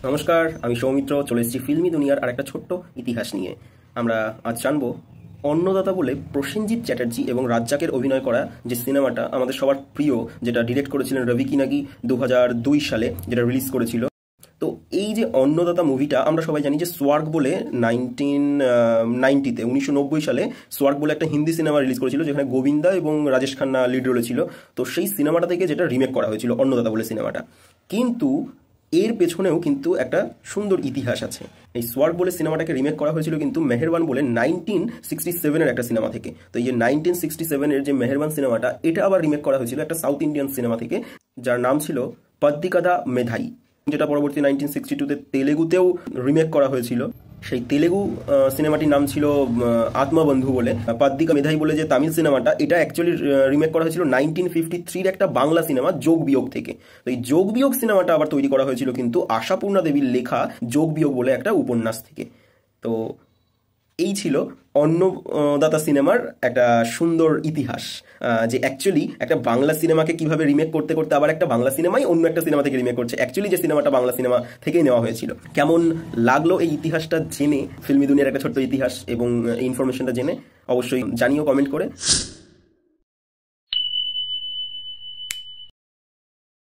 নমস্কার, আমি সৌমিত্র চলে এসেছি ফিল্মি দুনিয়ার আর একটা ছোট্ট ইতিহাস নিয়ে। আমরা আজ জানবো অন্নদাতা বলে প্রসেনজিৎ চ্যাটার্জি এবং রাজ্জাকের অভিনয় করা যে সিনেমাটা আমাদের সবার প্রিয়, যেটা ডিরেক্ট করেছিলেন রবি কিনাগি 2002 সালে, যেটা রিলিজ করেছিল। তো এই যে অন্নদাতা মুভিটা আমরা সবাই জানি যে সোয়ার্গ বলে 1990 সালে সোয়ার্গ বলে একটা হিন্দি সিনেমা রিলিজ করেছিল, যেখানে গোবিন্দা এবং রাজেশ খান্না লিড রোলে ছিল। তো সেই সিনেমাটা থেকে যেটা রিমেক করা হয়েছিল অন্নদাতা বলে সিনেমাটা, কিন্তু এর পেছনেও কিন্তু একটা সুন্দর ইতিহাস আছে। এই সোয়ার্গ বলে সিনেমাটাকে রিমেক করা হয়েছিল কিন্তু মেহেরবান বলে 1967-এর একটা সিনেমা থেকে। তো এই যে 1967-এর যে মেহেরবান সিনেমাটা, এটা আবার রিমেক করা হয়েছিল একটা সাউথ ইন্ডিয়ান সিনেমা থেকে, যার নাম ছিল পদ্দিকাদা মেধাই, যেটা পরবর্তী 1962-তে তেলেগুতেও রিমেক করা হয়েছিল। সেই তেলেগু সিনেমাটির নাম ছিল আত্মবন্ধু বলে। পাদ্দিকা মেধাই বলে যে তামিল সিনেমাটা, এটা অ্যাকচুয়ালি রিমেক করা হয়েছিল 1953-র একটা বাংলা সিনেমা যোগ বিয়োগ থেকে। তো এই যোগ বিয়োগ সিনেমাটা আবার তৈরি করা হয়েছিল কিন্তু আশাপূর্ণা দেবীর লেখা যোগ বিয়োগ বলে একটা উপন্যাস থেকে। তো এই ছিল অন্নদাতা সিনেমার একটা সুন্দর ইতিহাস, যে অ্যাকচুয়ালি একটা বাংলা সিনেমাকে কিভাবে রিমেক করতে করতে আবার একটা বাংলা সিনেমাই অন্য একটা সিনেমা থেকে রিমেক করছে, অ্যাকচুয়ালি যে সিনেমাটা বাংলা সিনেমা থেকেই নেওয়া হয়েছিল। কেমন লাগলো এই ইতিহাসটা জেনে, ফিল্মি দুনিয়ার একটা ছোট্ট ইতিহাস এবং এই ইনফরমেশনটা জেনে? অবশ্যই জানিও কমেন্ট করে।